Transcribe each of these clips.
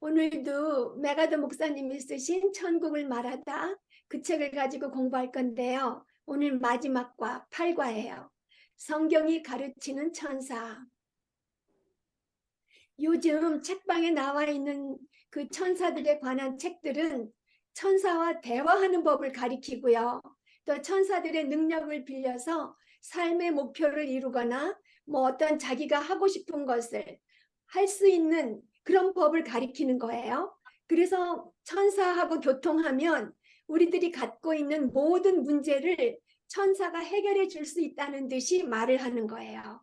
오늘도 메가더 목사님이 쓰신 천국을 말하다 그 책을 가지고 공부할 건데요. 오늘 마지막과 8과예요. 성경이 가르치는 천사. 요즘 책방에 나와 있는 그 천사들에 관한 책들은 천사와 대화하는 법을 가리키고요. 또 천사들의 능력을 빌려서 삶의 목표를 이루거나 뭐 어떤 자기가 하고 싶은 것을 할 수 있는 그런 법을 가리키는 거예요. 그래서 천사하고 교통하면 우리들이 갖고 있는 모든 문제를 천사가 해결해 줄 수 있다는 듯이 말을 하는 거예요.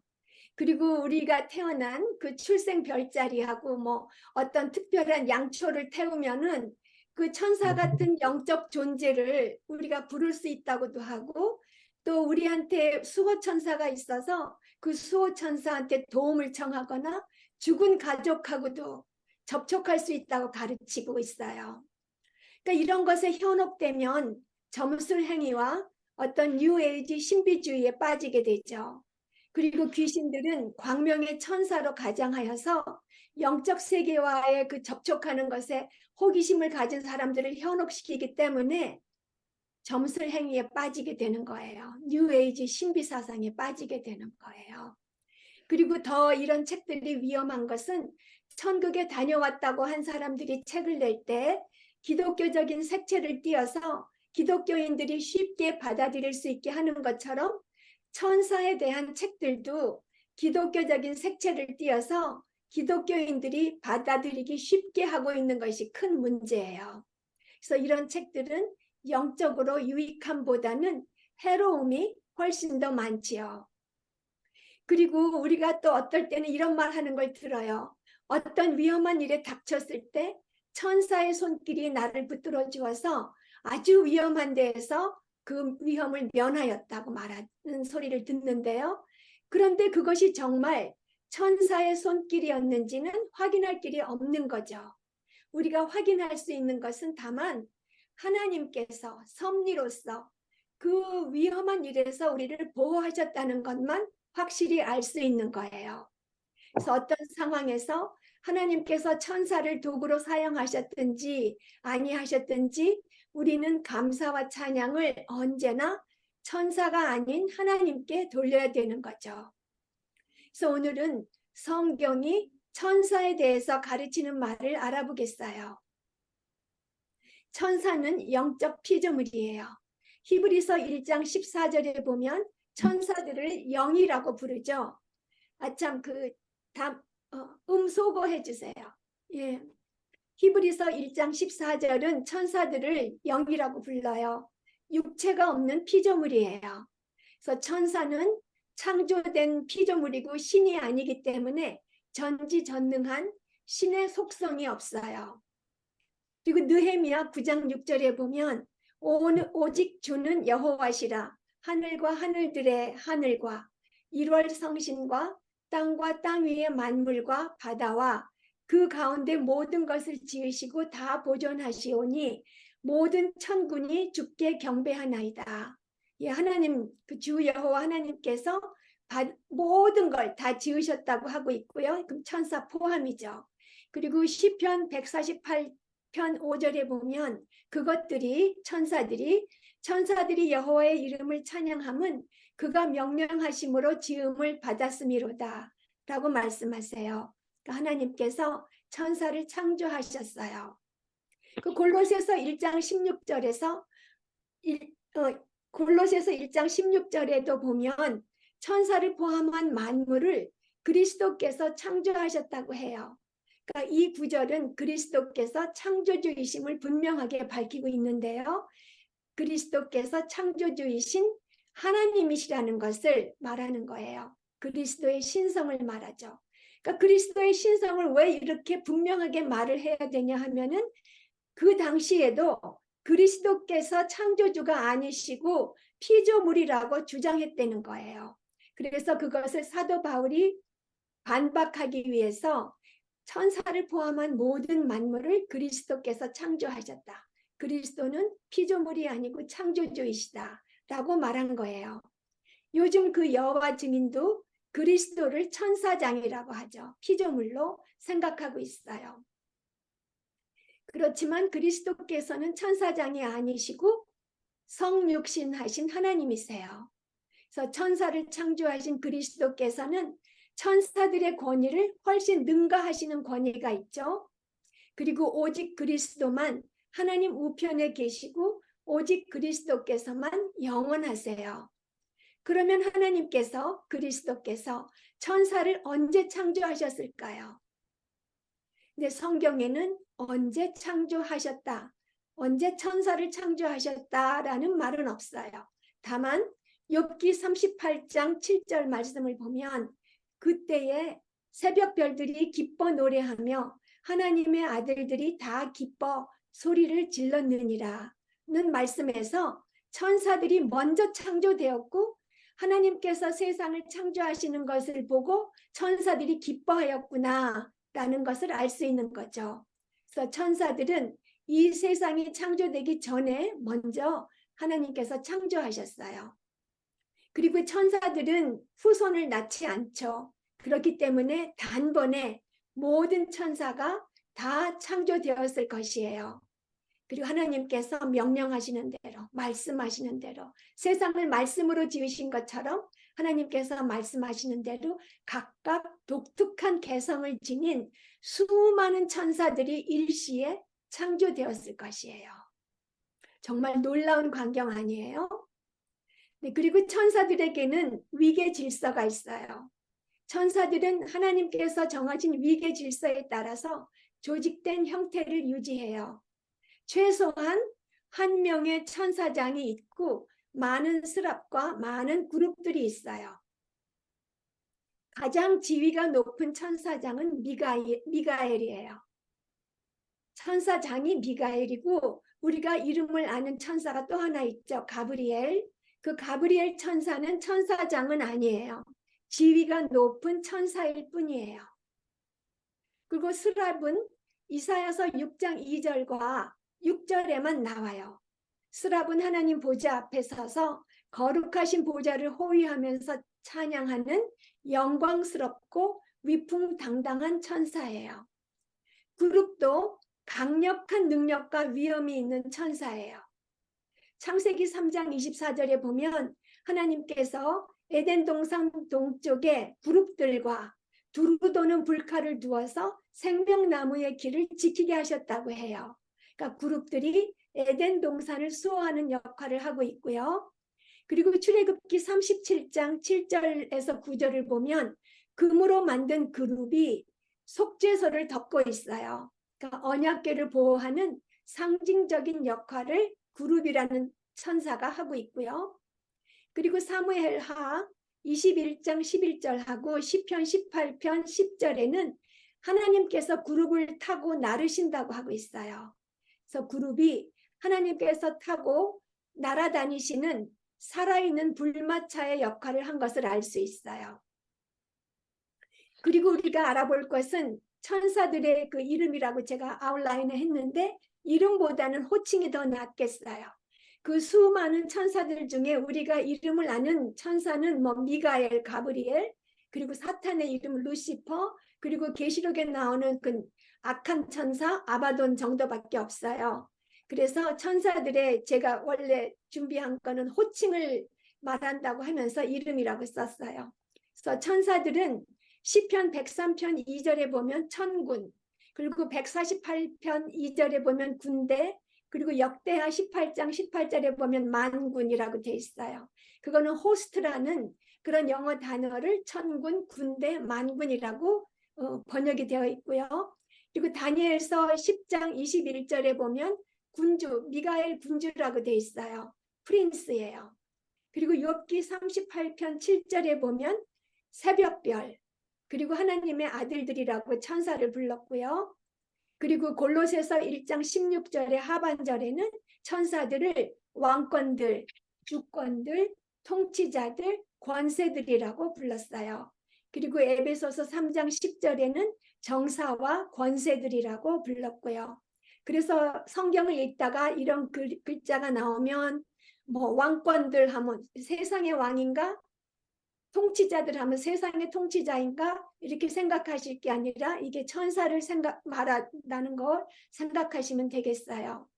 그리고 우리가 태어난 그 출생 별자리하고 뭐 어떤 특별한 양초를 태우면은 그 천사 같은 영적 존재를 우리가 부를 수 있다고도 하고, 또 우리한테 수호 천사가 있어서 그 수호 천사한테 도움을 청하거나 죽은 가족하고도 접촉할 수 있다고 가르치고 있어요. 그러니까 이런 것에 현혹되면 점술 행위와 어떤 뉴에이지 신비주의에 빠지게 되죠. 그리고 귀신들은 광명의 천사로 가장하여서 영적 세계와의 그 접촉하는 것에 호기심을 가진 사람들을 현혹시키기 때문에 점술 행위에 빠지게 되는 거예요. 뉴에이지 신비 사상에 빠지게 되는 거예요. 그리고 더 이런 책들이 위험한 것은 천국에 다녀왔다고 한 사람들이 책을 낼 때 기독교적인 색채를 띄어서 기독교인들이 쉽게 받아들일 수 있게 하는 것처럼 천사에 대한 책들도 기독교적인 색채를 띄어서 기독교인들이 받아들이기 쉽게 하고 있는 것이 큰 문제예요. 그래서 이런 책들은 영적으로 유익함보다는 해로움이 훨씬 더 많지요. 그리고 우리가 또 어떨 때는 이런 말 하는 걸 들어요. 어떤 위험한 일에 닥쳤을 때 천사의 손길이 나를 붙들어 주어서 아주 위험한 데에서 그 위험을 면하였다고 말하는 소리를 듣는데요. 그런데 그것이 정말 천사의 손길이었는지는 확인할 길이 없는 거죠. 우리가 확인할 수 있는 것은 다만 하나님께서 섭리로서 그 위험한 일에서 우리를 보호하셨다는 것만 확실히 알 수 있는 거예요. 그래서 어떤 상황에서 하나님께서 천사를 도구로 사용하셨든지 아니하셨든지 우리는 감사와 찬양을 언제나 천사가 아닌 하나님께 돌려야 되는 거죠. 그래서 오늘은 성경이 천사에 대해서 가르치는 말을 알아보겠어요. 천사는 영적 피조물이에요. 히브리서 1장 14절에 보면 천사들을 영이라고 부르죠. 아참 소거 해주세요. 예. 히브리서 1장 14절은 천사들을 영이라고 불러요. 육체가 없는 피조물이에요. 그래서 천사는 창조된 피조물이고 신이 아니기 때문에 전지전능한 신의 속성이 없어요. 그리고 느헤미야 9장 6절에 보면 오직 주는 여호와시라. 하늘과 하늘들의 하늘과 1월 성신과 땅과 땅 위의 만물과 바다와 그 가운데 모든 것을 지으시고 다 보존하시오니 모든 천군이 주께 경배하나이다. 예, 하나님, 그 주 여호와 하나님께서 모든 걸 다 지으셨다고 하고 있고요. 그럼 천사 포함이죠. 그리고 시편 148편 5절에 보면 그것들이 천사들이 여호와의 이름을 찬양함은 그가 명령하심으로 지음을 받았음이로다 라고 말씀하세요. 그러니까 하나님께서 천사를 창조하셨어요. 그 골로새서 1장 16절에서 골로새서 1장 16절에도 보면 천사를 포함한 만물을 그리스도께서 창조하셨다고 해요. 그러니까 이 구절은 그리스도께서 창조주이심을 분명하게 밝히고 있는데요. 그리스도께서 창조주이신 하나님이시라는 것을 말하는 거예요. 그리스도의 신성을 말하죠. 그러니까 그리스도의 신성을 왜 이렇게 분명하게 말을 해야 되냐 하면은 그 당시에도 그리스도께서 창조주가 아니시고 피조물이라고 주장했다는 거예요. 그래서 그것을 사도 바울이 반박하기 위해서 천사를 포함한 모든 만물을 그리스도께서 창조하셨다. 그리스도는 피조물이 아니고 창조주이시다 라고 말한 거예요. 요즘 그 여호와 증인도 그리스도를 천사장이라고 하죠. 피조물로 생각하고 있어요. 그렇지만 그리스도께서는 천사장이 아니시고 성육신하신 하나님이세요. 그래서 천사를 창조하신 그리스도께서는 천사들의 권위를 훨씬 능가하시는 권위가 있죠. 그리고 오직 그리스도만 하나님 우편에 계시고 오직 그리스도께서만 영원하세요. 그러면 하나님께서 그리스도께서 천사를 언제 창조하셨을까요? 근데 성경에는 언제 창조하셨다, 언제 천사를 창조하셨다라는 말은 없어요. 다만 욥기 38장 7절 말씀을 보면 그때에 새벽별들이 기뻐 노래하며 하나님의 아들들이 다 기뻐 소리를 질렀느니라 는 말씀에서 천사들이 먼저 창조되었고 하나님께서 세상을 창조하시는 것을 보고 천사들이 기뻐하였구나 라는 것을 알 수 있는 거죠. 그래서 천사들은 이 세상이 창조되기 전에 먼저 하나님께서 창조하셨어요. 그리고 천사들은 후손을 낳지 않죠. 그렇기 때문에 단번에 모든 천사가 다 창조되었을 것이에요. 그리고 하나님께서 명령하시는 대로, 말씀하시는 대로, 세상을 말씀으로 지으신 것처럼 하나님께서 말씀하시는 대로 각각 독특한 개성을 지닌 수많은 천사들이 일시에 창조되었을 것이에요. 정말 놀라운 광경 아니에요? 네, 그리고 천사들에게는 위계 질서가 있어요. 천사들은 하나님께서 정하신 위계 질서에 따라서 조직된 형태를 유지해요. 최소한 한 명의 천사장이 있고 많은 스랍과 많은 그룹들이 있어요. 가장 지위가 높은 천사장은 미가엘이에요. 천사장이 미가엘이고 우리가 이름을 아는 천사가 또 하나 있죠. 가브리엘. 그 가브리엘 천사는 천사장은 아니에요. 지위가 높은 천사일 뿐이에요. 그리고 스랍은 이사야서 6장 2절과 6절에만 나와요. 스랍은 하나님 보좌 앞에 서서 거룩하신 보좌를 호위하면서 찬양하는 영광스럽고 위풍당당한 천사예요. 그룹도 강력한 능력과 위엄이 있는 천사예요. 창세기 3장 24절에 보면 하나님께서 에덴 동산 동쪽에 그룹들과 두루 도는 불칼을 두어서 생명나무의 길을 지키게 하셨다고 해요. 그러니까 그룹들이 에덴 동산을 수호하는 역할을 하고 있고요. 그리고 출애굽기 37장 7절에서 9절을 보면 금으로 만든 그룹이 속죄소를 덮고 있어요. 그러니까 언약궤를 보호하는 상징적인 역할을 그룹이라는 천사가 하고 있고요. 그리고 사무엘하 21장 11절하고 시편 18편 10절에는 하나님께서 그룹을 타고 나르신다고 하고 있어요. 그래서 그룹이 하나님께서 타고 날아다니시는 살아있는 불마차의 역할을 한 것을 알 수 있어요. 그리고 우리가 알아볼 것은 천사들의 그 이름이라고 제가 아웃라인을 했는데 이름보다는 호칭이 더 낫겠어요. 그 수많은 천사들 중에 우리가 이름을 아는 천사는 뭐 미가엘, 가브리엘, 그리고 사탄의 이름 루시퍼, 그리고 계시록에 나오는 그 악한 천사 아바돈 정도밖에 없어요. 그래서 천사들의 제가 원래 준비한 거는 호칭을 말한다고 하면서 이름이라고 썼어요. 그래서 천사들은 시편 103편 2절에 보면 천군, 그리고 148편 2절에 보면 군대, 그리고 역대하 18장 18절에 보면 만군이라고 돼 있어요. 그거는 호스트라는 그런 영어 단어를 천군, 군대, 만군이라고 번역이 되어 있고요. 그리고 다니엘서 10장 21절에 보면 군주, 미가엘 군주라고 돼 있어요. 프린스예요. 그리고 욥기 38편 7절에 보면 새벽별, 그리고 하나님의 아들들이라고 천사를 불렀고요. 그리고 골로새서 1장 16절의 하반절에는 천사들을 왕권들, 주권들, 통치자들, 권세들이라고 불렀어요. 그리고 에베소서 3장 10절에는 정사와 권세들이라고 불렀고요. 그래서 성경을 읽다가 이런 글자가 나오면 뭐 왕권들 하면 세상의 왕인가? 통치자들 하면 세상의 통치자인가 이렇게 생각하실 게 아니라 이게 천사를 말한다는 걸 생각하시면 되겠어요.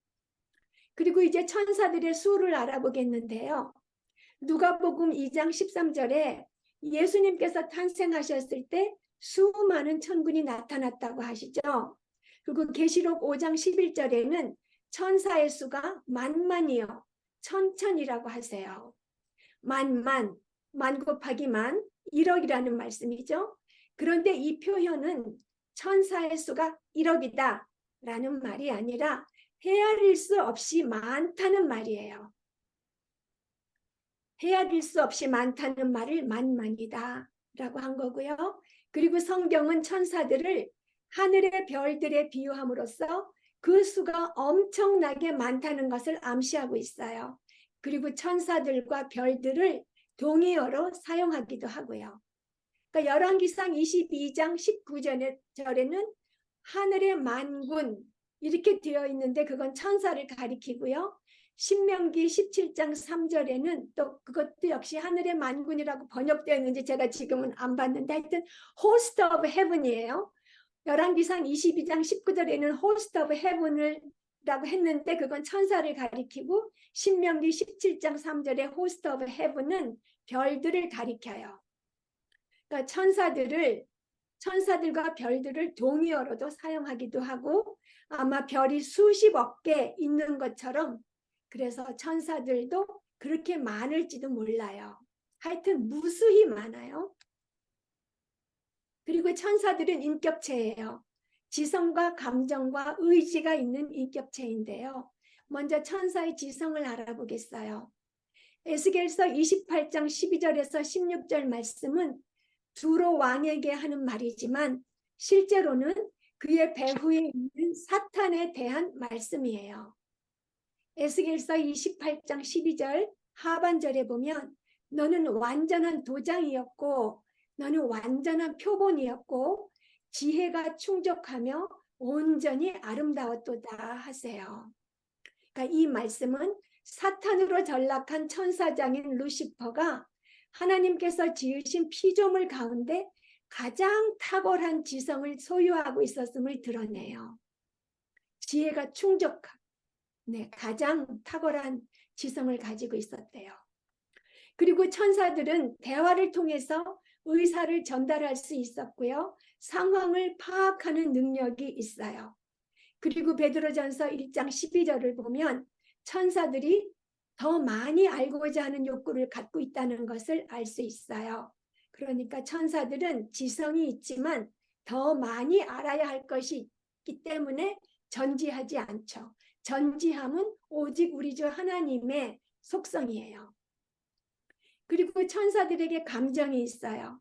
그리고 이제 천사들의 수를 알아보겠는데요. 누가복음 2장 13절에 예수님께서 탄생하셨을 때 수많은 천군이 나타났다고 하시죠. 그리고 계시록 5장 11절에는 천사의 수가 만만이요 천천이라고 하세요. 만 곱하기 만 1억이라는 말씀이죠. 그런데 이 표현은 천사의 수가 1억이다 라는 말이 아니라 헤아릴 수 없이 많다는 말이에요. 헤아릴 수 없이 많다는 말을 만만이다 라고 한 거고요. 그리고 성경은 천사들을 하늘의 별들에 비유함으로써 그 수가 엄청나게 많다는 것을 암시하고 있어요. 그리고 천사들과 별들을 동의어로 사용하기도 하고요. 그러니까 열왕기상 22장 19절에는 하늘의 만군 이렇게 되어 있는데 그건 천사를 가리키고요. 신명기 17장 3절에는 또 그것도 역시 하늘의 만군이라고 번역되어 있는지 제가 지금은 안 봤는데 하여튼 host of heaven이에요. 열왕기상 22장 19절에는 host of heaven을 라고 했는데 그건 천사를 가리키고 신명기 17장 3절에 host of heaven은 별들을 가리켜요. 그러니까 천사들과 별들을 동의어로도 사용하기도 하고 아마 별이 수십억 개 있는 것처럼 그래서 천사들도 그렇게 많을지도 몰라요. 하여튼 무수히 많아요. 그리고 천사들은 인격체예요. 지성과 감정과 의지가 있는 인격체인데요. 먼저 천사의 지성을 알아보겠어요. 에스겔서 28장 12절에서 16절 말씀은 두로 왕에게 하는 말이지만 실제로는 그의 배후에 있는 사탄에 대한 말씀이에요. 에스겔서 28장 12절 하반절에 보면 너는 완전한 도장이었고 너는 완전한 표본이었고 지혜가 충족하며 온전히 아름다웠도다 하세요. 그러니까 이 말씀은 사탄으로 전락한 천사장인 루시퍼가 하나님께서 지으신 피조물 가운데 가장 탁월한 지성을 소유하고 있었음을 드러내요. 지혜가 충족한 가장 탁월한 지성을 가지고 있었대요. 그리고 천사들은 대화를 통해서 의사를 전달할 수 있었고요. 상황을 파악하는 능력이 있어요. 그리고 베드로전서 1장 12절을 보면 천사들이 더 많이 알고자 하는 욕구를 갖고 있다는 것을 알 수 있어요. 그러니까 천사들은 지성이 있지만 더 많이 알아야 할 것이 있기 때문에 전지하지 않죠. 전지함은 오직 우리 주 하나님의 속성이에요. 그리고 천사들에게 감정이 있어요.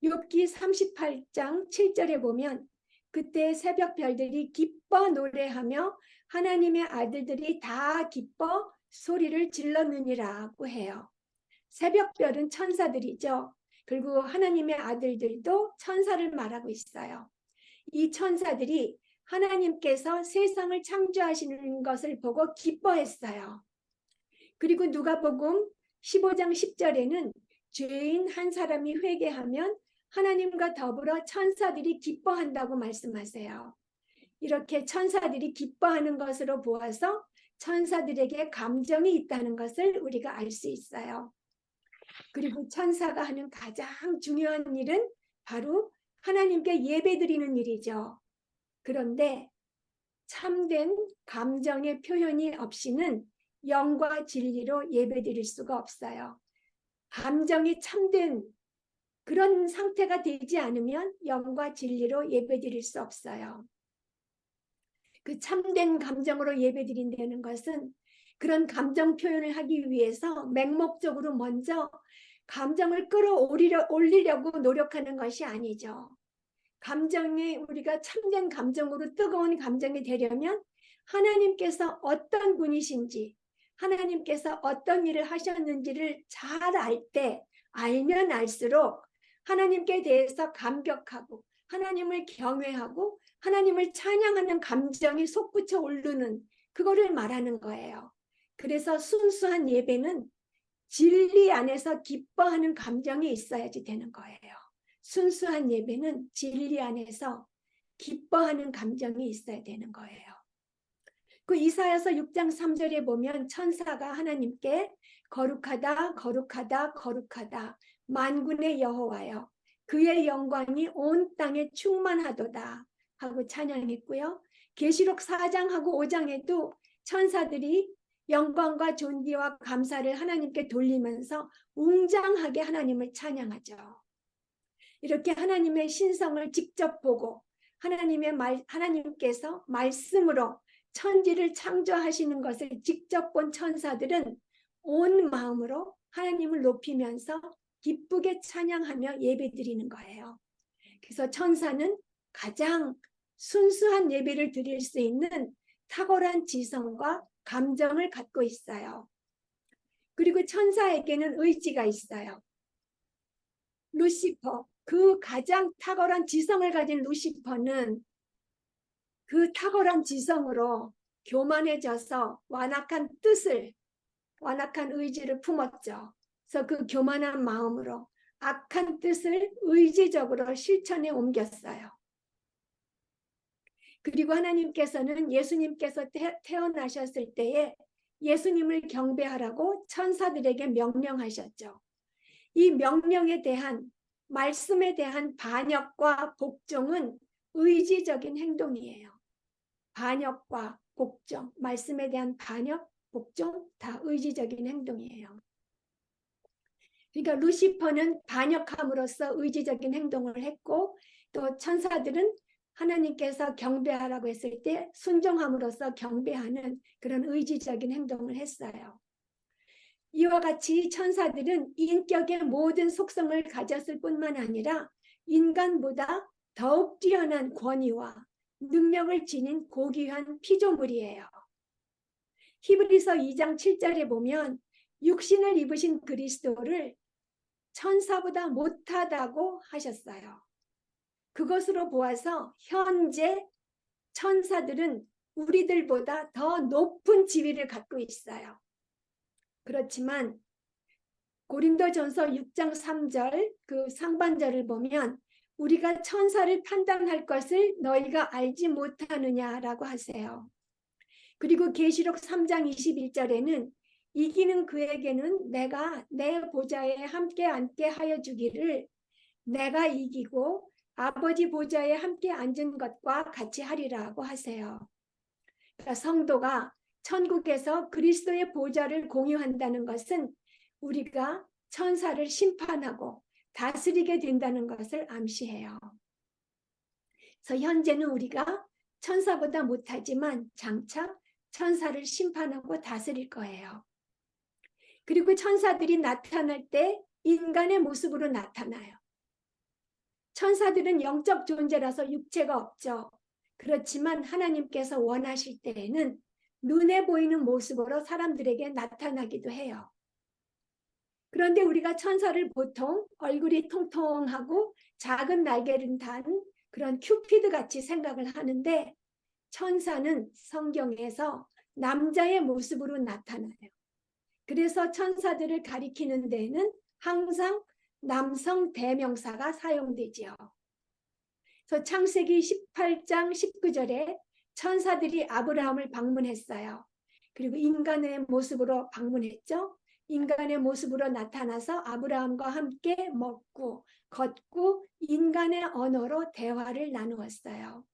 욥기 38장 7절에 보면 그때 새벽 별들이 기뻐 노래하며 하나님의 아들들이 다 기뻐 소리를 질렀느니라고 해요. 새벽별은 천사들이죠. 그리고 하나님의 아들들도 천사를 말하고 있어요. 이 천사들이 하나님께서 세상을 창조하시는 것을 보고 기뻐했어요. 그리고 누가복음 15장 10절에는 죄인 한 사람이 회개하면 하나님과 더불어 천사들이 기뻐한다고 말씀하세요. 이렇게 천사들이 기뻐하는 것으로 보아서 천사들에게 감정이 있다는 것을 우리가 알 수 있어요. 그리고 천사가 하는 가장 중요한 일은 바로 하나님께 예배드리는 일이죠. 그런데 참된 감정의 표현이 없이는 영과 진리로 예배드릴 수가 없어요. 감정이 참된 그런 상태가 되지 않으면 영과 진리로 예배드릴 수 없어요. 그 참된 감정으로 예배드린다는 것은 그런 감정 표현을 하기 위해서 맹목적으로 먼저 감정을 끌어올리려고 노력하는 것이 아니죠. 감정이 우리가 참된 감정으로 뜨거운 감정이 되려면 하나님께서 어떤 분이신지 하나님께서 어떤 일을 하셨는지를 잘 알면 알수록 하나님께 대해서 감격하고 하나님을 경외하고 하나님을 찬양하는 감정이 솟구쳐 오르는 그거를 말하는 거예요. 그래서 순수한 예배는 진리 안에서 기뻐하는 감정이 있어야지 되는 거예요. 순수한 예배는 진리 안에서 기뻐하는 감정이 있어야 되는 거예요. 그 이사야서 6장 3절에 보면 천사가 하나님께 거룩하다 거룩하다 거룩하다 만군의 여호와여 그의 영광이 온 땅에 충만하도다 하고 찬양했고요. 계시록 4장하고 5장에도 천사들이 영광과 존귀와 감사를 하나님께 돌리면서 웅장하게 하나님을 찬양하죠. 이렇게 하나님의 신성을 직접 보고 하나님께서 말씀으로 천지를 창조하시는 것을 직접 본 천사들은 온 마음으로 하나님을 높이면서 기쁘게 찬양하며 예배드리는 거예요. 그래서 천사는 가장 순수한 예배를 드릴 수 있는 탁월한 지성과 감정을 갖고 있어요. 그리고 천사에게는 의지가 있어요. 루시퍼, 그 가장 탁월한 지성을 가진 루시퍼는 그 탁월한 지성으로 교만해져서 완악한 의지를 품었죠. 그래서 그 교만한 마음으로 악한 뜻을 의지적으로 실천에 옮겼어요. 그리고 하나님께서는 예수님께서 태어나셨을 때에 예수님을 경배하라고 천사들에게 명령하셨죠. 이 명령에 대한 말씀에 대한 반역과 복종은 의지적인 행동이에요. 반역과 복종, 말씀에 대한 반역, 복종 다 의지적인 행동이에요. 그러니까 루시퍼는 반역함으로써 의지적인 행동을 했고 또 천사들은 하나님께서 경배하라고 했을 때 순종함으로써 경배하는 그런 의지적인 행동을 했어요. 이와 같이 천사들은 인격의 모든 속성을 가졌을 뿐만 아니라 인간보다 더욱 뛰어난 권위와 능력을 지닌 고귀한 피조물이에요. 히브리서 2장 7절에 보면 육신을 입으신 그리스도를 천사보다 못하다고 하셨어요. 그것으로 보아서 현재 천사들은 우리들보다 더 높은 지위를 갖고 있어요. 그렇지만 고린도전서 6장 3절 그 상반절을 보면 우리가 천사를 판단할 것을 너희가 알지 못하느냐라고 하세요. 그리고 계시록 3장 21절에는 이기는 그에게는 내가 내 보좌에 함께 앉게 하여 주기를 내가 이기고 아버지 보좌에 함께 앉은 것과 같이 하리라고 하세요. 그러니까 성도가 천국에서 그리스도의 보좌를 공유한다는 것은 우리가 천사를 심판하고 다스리게 된다는 것을 암시해요. 그래서 현재는 우리가 천사보다 못하지만 장차 천사를 심판하고 다스릴 거예요. 그리고 천사들이 나타날 때 인간의 모습으로 나타나요. 천사들은 영적 존재라서 육체가 없죠. 그렇지만 하나님께서 원하실 때에는 눈에 보이는 모습으로 사람들에게 나타나기도 해요. 그런데 우리가 천사를 보통 얼굴이 통통하고 작은 날개를 단 그런 큐피드 같이 생각을 하는데 천사는 성경에서 남자의 모습으로 나타나요. 그래서 천사들을 가리키는 데는 항상 남성 대명사가 사용되지요. 그래서 창세기 18장 19절에 천사들이 아브라함을 방문했어요. 그리고 인간의 모습으로 방문했죠. 인간의 모습으로 나타나서 아브라함과 함께 먹고 걷고 인간의 언어로 대화를 나누었어요.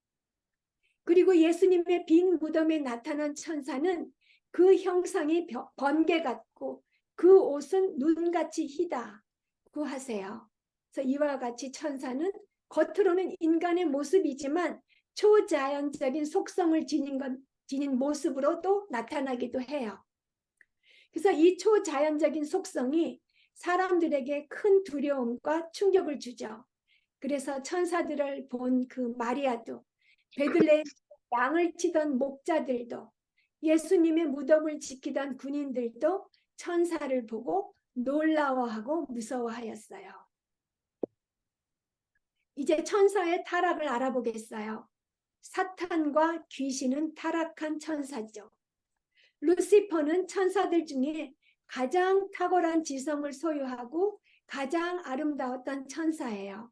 그리고 예수님의 빈 무덤에 나타난 천사는 그 형상이 번개 같고 그 옷은 눈같이 희다고 하세요. 그래서 이와 같이 천사는 겉으로는 인간의 모습이지만 초자연적인 속성을 지닌 모습으로 또 나타나기도 해요. 그래서 이 초자연적인 속성이 사람들에게 큰 두려움과 충격을 주죠. 그래서 천사들을 본 그 마리아도 베들레헴 양을 치던 목자들도 예수님의 무덤을 지키던 군인들도 천사를 보고 놀라워하고 무서워하였어요. 이제 천사의 타락을 알아보겠어요. 사탄과 귀신은 타락한 천사죠. 루시퍼는 천사들 중에 가장 탁월한 지성을 소유하고 가장 아름다웠던 천사예요.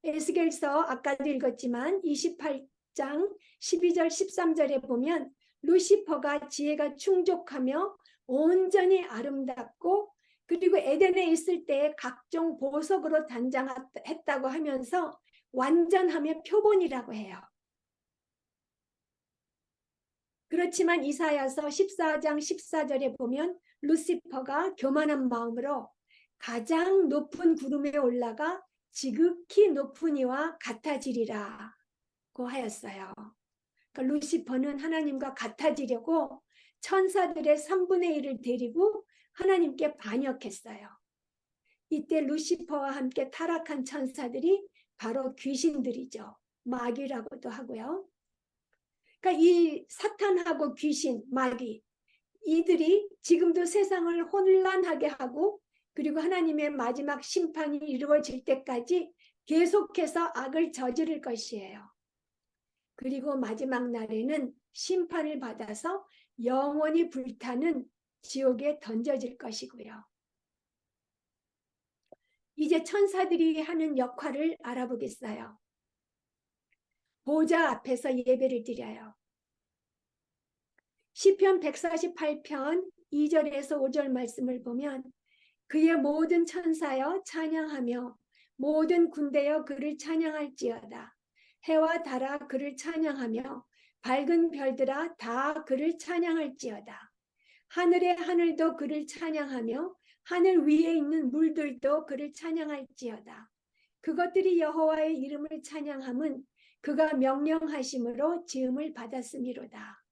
에스겔서 아까도 읽었지만 28장 12절 13절에 보면 루시퍼가 지혜가 충족하며 온전히 아름답고 그리고 에덴에 있을 때 각종 보석으로 단장했다고 하면서 완전함의 표본이라고 해요. 그렇지만 이사야서 14장 14절에 보면 루시퍼가 교만한 마음으로 가장 높은 구름에 올라가 지극히 높은 이와 같아지리라고 하였어요. 그러니까 루시퍼는 하나님과 같아지려고 천사들의 3분의 1을 데리고 하나님께 반역했어요. 이때 루시퍼와 함께 타락한 천사들이 바로 귀신들이죠. 마귀라고도 하고요. 그러니까 이 사탄하고 귀신, 마귀 이들이 지금도 세상을 혼란하게 하고 그리고 하나님의 마지막 심판이 이루어질 때까지 계속해서 악을 저지를 것이에요. 그리고 마지막 날에는 심판을 받아서 영원히 불타는 지옥에 던져질 것이고요. 이제 천사들이 하는 역할을 알아보겠어요. 보좌 앞에서 예배를 드려요. 시편 148편 2절에서 5절 말씀을 보면 그의 모든 천사여 찬양하며 모든 군대여 그를 찬양할지어다. 해와 달아 그를 찬양하며 밝은 별들아 다 그를 찬양할지어다. 하늘의 하늘도 그를 찬양하며 하늘 위에 있는 물들도 그를 찬양할지어다. 그것들이 여호와의 이름을 찬양함은 그가 명령하심으로 지음을 받았음이로다.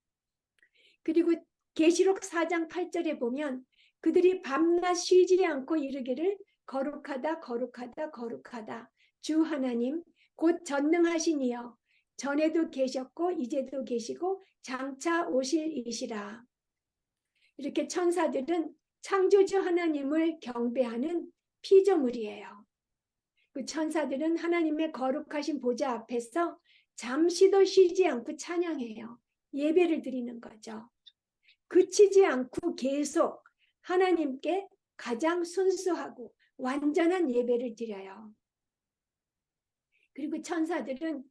그리고 계시록 4장 8절에 보면 그들이 밤낮 쉬지 않고 이르기를 거룩하다 거룩하다 거룩하다 주 하나님 곧 전능하신 이여 전에도 계셨고 이제도 계시고 장차 오실 이시라. 이렇게 천사들은 창조주 하나님을 경배하는 피조물이에요. 그 천사들은 하나님의 거룩하신 보좌 앞에서 잠시도 쉬지 않고 찬양해요. 예배를 드리는 거죠. 그치지 않고 계속 하나님께 가장 순수하고 완전한 예배를 드려요. 그리고 천사들은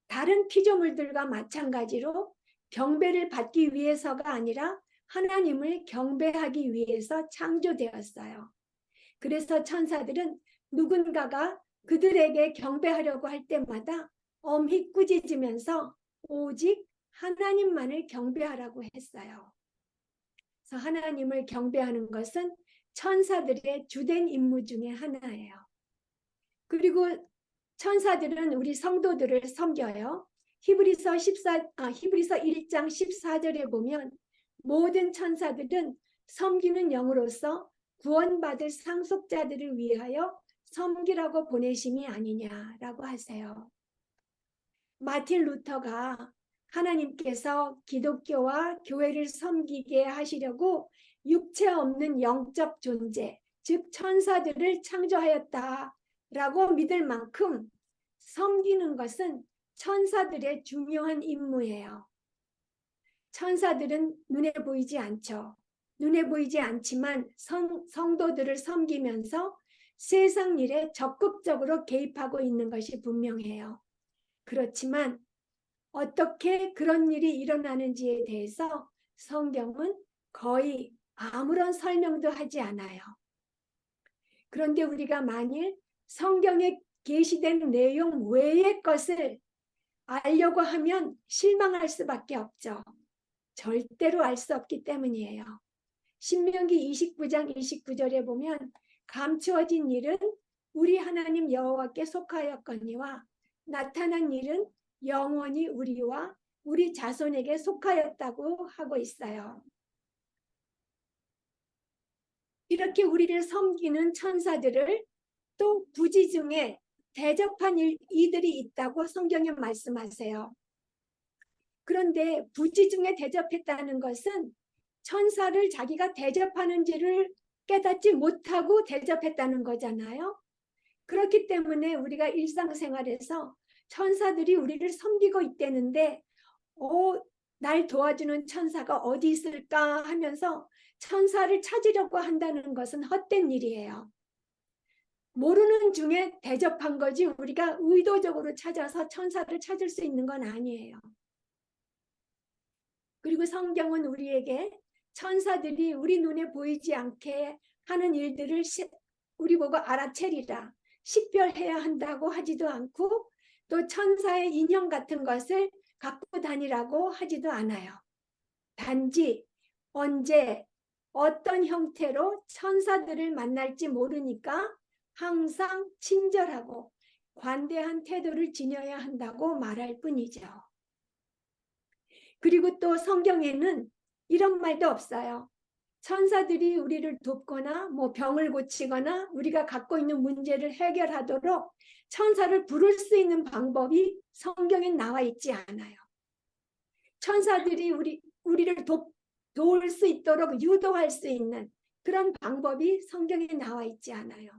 다른 피조물들과 마찬가지로 경배를 받기 위해서가 아니라 하나님을 경배하기 위해서 창조되었어요. 그래서 천사들은 누군가가 그들에게 경배하려고 할 때마다 엄히 꾸짖으면서 오직 하나님만을 경배하라고 했어요. 그래서 하나님을 경배하는 것은 천사들의 주된 임무 중에 하나예요. 그리고 천사들은 우리 성도들을 섬겨요. 히브리서 1장 14절에 보면 모든 천사들은 섬기는 영으로서 구원받을 상속자들을 위하여 섬기라고 보내심이 아니냐라고 하세요. 마틴 루터가 하나님께서 기독교와 교회를 섬기게 하시려고 육체 없는 영적 존재, 즉 천사들을 창조하였다라고 믿을 만큼 섬기는 것은 천사들의 중요한 임무예요. 천사들은 눈에 보이지 않죠. 눈에 보이지 않지만 성도들을 섬기면서 세상 일에 적극적으로 개입하고 있는 것이 분명해요. 그렇지만 어떻게 그런 일이 일어나는지에 대해서 성경은 거의 아무런 설명도 하지 않아요. 그런데 우리가 만일 성경에 게시된 내용 외의 것을 알려고 하면 실망할 수밖에 없죠. 절대로 알 수 없기 때문이에요. 신명기 29장 29절에 보면 감추어진 일은 우리 하나님 여호와께 속하였거니와 나타난 일은 영원히 우리와 우리 자손에게 속하였다고 하고 있어요. 이렇게 우리를 섬기는 천사들을 또 부지 중에 대접한 이들이 있다고 성경에 말씀하세요. 그런데 부지 중에 대접했다는 것은 천사를 자기가 대접하는지를 깨닫지 못하고 대접했다는 거잖아요. 그렇기 때문에 우리가 일상생활에서 천사들이 우리를 섬기고 있다는데 날 도와주는 천사가 어디 있을까 하면서 천사를 찾으려고 한다는 것은 헛된 일이에요. 모르는 중에 대접한 거지 우리가 의도적으로 찾아서 천사를 찾을 수 있는 건 아니에요. 그리고 성경은 우리에게 천사들이 우리 눈에 보이지 않게 하는 일들을 우리 보고 알아채리라, 식별해야 한다고 하지도 않고 또 천사의 인형 같은 것을 갖고 다니라고 하지도 않아요. 단지 언제 어떤 형태로 천사들을 만날지 모르니까 항상 친절하고 관대한 태도를 지녀야 한다고 말할 뿐이죠. 그리고 또 성경에는 이런 말도 없어요. 천사들이 우리를 돕거나 뭐 병을 고치거나 우리가 갖고 있는 문제를 해결하도록 천사를 부를 수 있는 방법이 성경에 나와 있지 않아요. 천사들이 우리를 도울 수 있도록 유도할 수 있는 그런 방법이 성경에 나와 있지 않아요.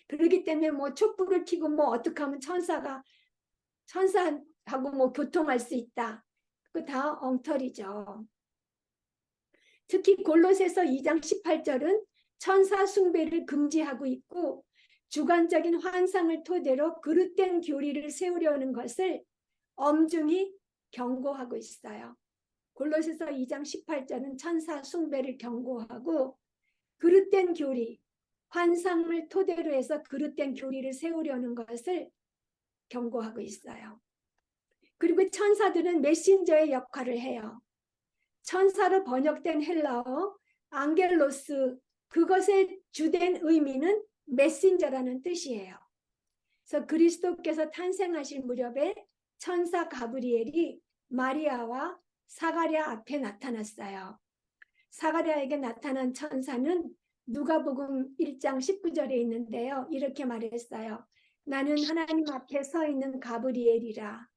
그렇기 때문에 뭐 촛불을 켜고 뭐 어떻게 하면 천사하고 뭐 교통할 수 있다. 그거 다 엉터리죠. 특히 골로새서 2장 18절은 천사 숭배를 금지하고 있고 주관적인 환상을 토대로 그릇된 교리를 세우려는 것을 엄중히 경고하고 있어요. 골로새서 2장 18절은 천사 숭배를 경고하고 그릇된 교리, 환상을 토대로 해서 그릇된 교리를 세우려는 것을 경고하고 있어요. 그리고 천사들은 메신저의 역할을 해요. 천사로 번역된 헬라어 앙겔로스, 그것의 주된 의미는 메신저라는 뜻이에요. 그래서 그리스도께서 탄생하실 무렵에 천사 가브리엘이 마리아와 사가랴 앞에 나타났어요. 사가랴에게 나타난 천사는 누가복음 1장 19절에 있는데요. 이렇게 말했어요. 나는 하나님 앞에 서 있는 가브리엘이라.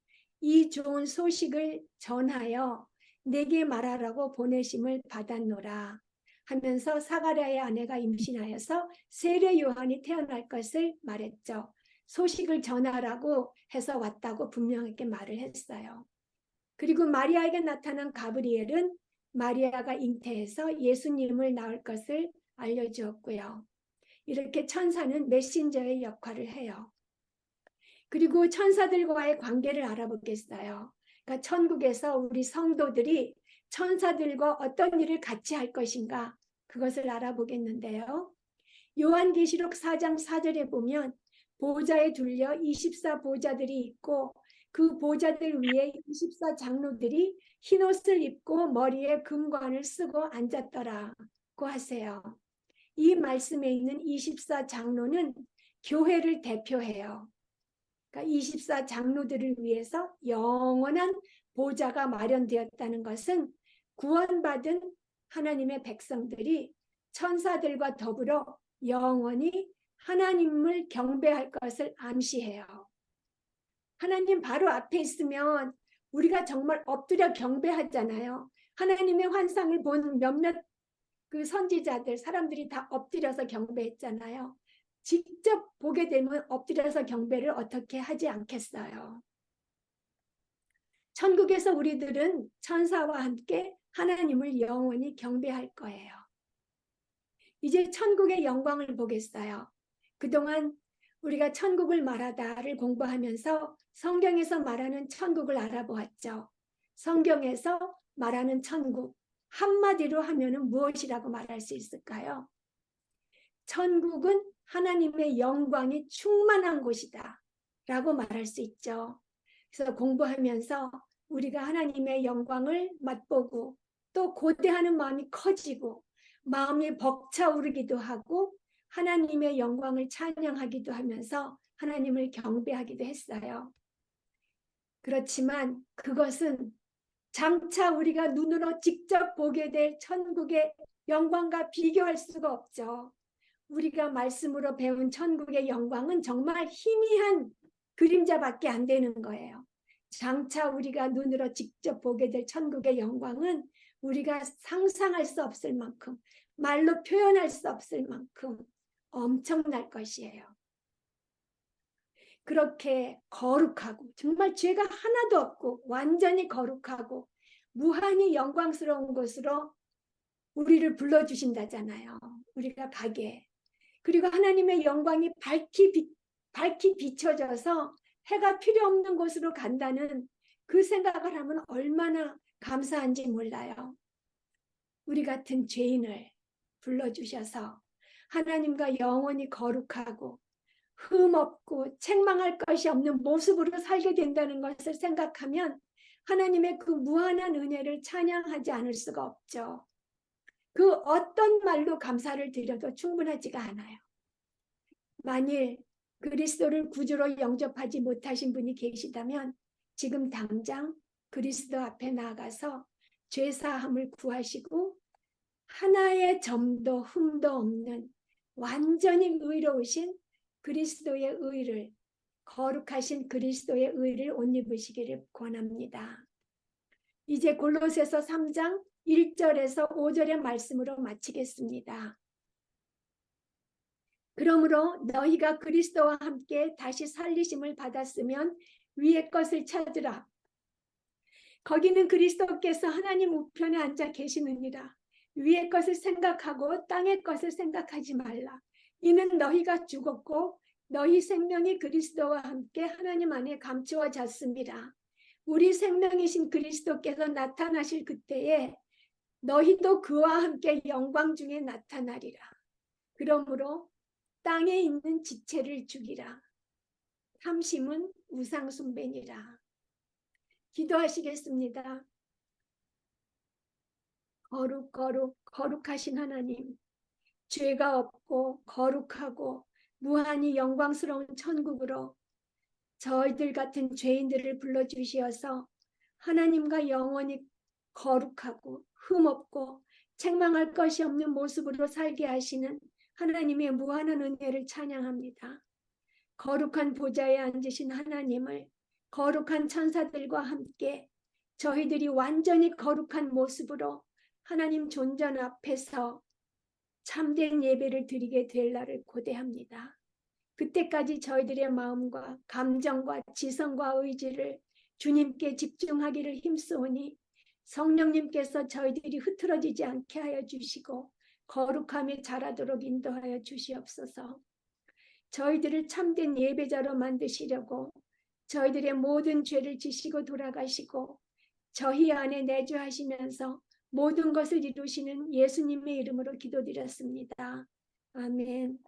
이 좋은 소식을 전하여 내게 말하라고 보내심을 받았노라 하면서 사가랴의 아내가 임신하여서 세례 요한이 태어날 것을 말했죠. 소식을 전하라고 해서 왔다고 분명하게 말을 했어요. 그리고 마리아에게 나타난 가브리엘은 마리아가 잉태해서 예수님을 낳을 것을 알려주었고요. 이렇게 천사는 메신저의 역할을 해요. 그리고 천사들과의 관계를 알아보겠어요. 그러니까 천국에서 우리 성도들이 천사들과 어떤 일을 같이 할 것인가 그것을 알아보겠는데요. 요한계시록 4장 4절에 보면 보좌에 둘려 24 보좌들이 있고 그 보좌들 위에 24 장로들이 흰옷을 입고 머리에 금관을 쓰고 앉았더라고 하세요. 이 말씀에 있는 24 장로는 교회를 대표해요. 그러니까 24 장로들을 위해서 영원한 보좌가 마련되었다는 것은 구원받은 하나님의 백성들이 천사들과 더불어 영원히 하나님을 경배할 것을 암시해요. 하나님 바로 앞에 있으면 우리가 정말 엎드려 경배하잖아요. 하나님의 환상을 본 몇몇 그 선지자들, 사람들이 다 엎드려서 경배했잖아요. 직접 보게 되면 엎드려서 경배를 어떻게 하지 않겠어요. 천국에서 우리들은 천사와 함께 하나님을 영원히 경배할 거예요. 이제 천국의 영광을 보겠어요. 그동안 우리가 천국을 말하다를 공부하면서 성경에서 말하는 천국을 알아보았죠. 성경에서 말하는 천국, 한마디로 하면은 무엇이라고 말할 수 있을까요? 천국은 하나님의 영광이 충만한 곳이다 라고 말할 수 있죠. 그래서 공부하면서 우리가 하나님의 영광을 맛보고 또 고대하는 마음이 커지고 마음이 벅차오르기도 하고 하나님의 영광을 찬양하기도 하면서 하나님을 경배하기도 했어요. 그렇지만 그것은 장차 우리가 눈으로 직접 보게 될 천국의 영광과 비교할 수가 없죠. 우리가 말씀으로 배운 천국의 영광은 정말 희미한 그림자밖에 안 되는 거예요. 장차 우리가 눈으로 직접 보게 될 천국의 영광은 우리가 상상할 수 없을 만큼, 말로 표현할 수 없을 만큼 엄청날 것이에요. 그렇게 거룩하고 정말 죄가 하나도 없고 완전히 거룩하고 무한히 영광스러운 곳으로 우리를 불러주신다잖아요. 우리가 가게. 그리고 하나님의 영광이 밝히 비춰져서 해가 필요 없는 곳으로 간다는 그 생각을 하면 얼마나 감사한지 몰라요. 우리 같은 죄인을 불러주셔서 하나님과 영원히 거룩하고 흠없고 책망할 것이 없는 모습으로 살게 된다는 것을 생각하면 하나님의 그 무한한 은혜를 찬양하지 않을 수가 없죠. 그 어떤 말로 감사를 드려도 충분하지가 않아요. 만일 그리스도를 구주로 영접하지 못하신 분이 계시다면 지금 당장 그리스도 앞에 나아가서 죄사함을 구하시고 하나의 점도 흠도 없는 완전히 의로우신 그리스도의 의를, 거룩하신 그리스도의 의를 옷 입으시기를 권합니다. 이제 골로새서 3장 1절에서 5절의 말씀으로 마치겠습니다. 그러므로 너희가 그리스도와 함께 다시 살리심을 받았으면 위의 것을 찾으라. 거기는 그리스도께서 하나님 우편에 앉아 계시느니라. 위의 것을 생각하고 땅의 것을 생각하지 말라. 이는 너희가 죽었고 너희 생명이 그리스도와 함께 하나님 안에 감추어졌습니다. 우리 생명이신 그리스도께서 나타나실 그때에 너희도 그와 함께 영광 중에 나타나리라. 그러므로 땅에 있는 지체를 죽이라. 탐심은 우상 숭배니라. 기도하시겠습니다. 거룩하신 하나님, 죄가 없고 거룩하고 무한히 영광스러운 천국으로 저희들 같은 죄인들을 불러주시어서 하나님과 영원히 거룩하고 흠없고 책망할 것이 없는 모습으로 살게 하시는 하나님의 무한한 은혜를 찬양합니다. 거룩한 보좌에 앉으신 하나님을 거룩한 천사들과 함께 저희들이 완전히 거룩한 모습으로 하나님 존전 앞에서 참된 예배를 드리게 될 날을 고대합니다. 그때까지 저희들의 마음과 감정과 지성과 의지를 주님께 집중하기를 힘쓰오니 성령님께서 저희들이 흐트러지지 않게 하여 주시고 거룩함에 자라도록 인도하여 주시옵소서. 저희들을 참된 예배자로 만드시려고 저희들의 모든 죄를 지시고 돌아가시고 저희 안에 내주하시면서 모든 것을 이루시는 예수님의 이름으로 기도드렸습니다. 아멘.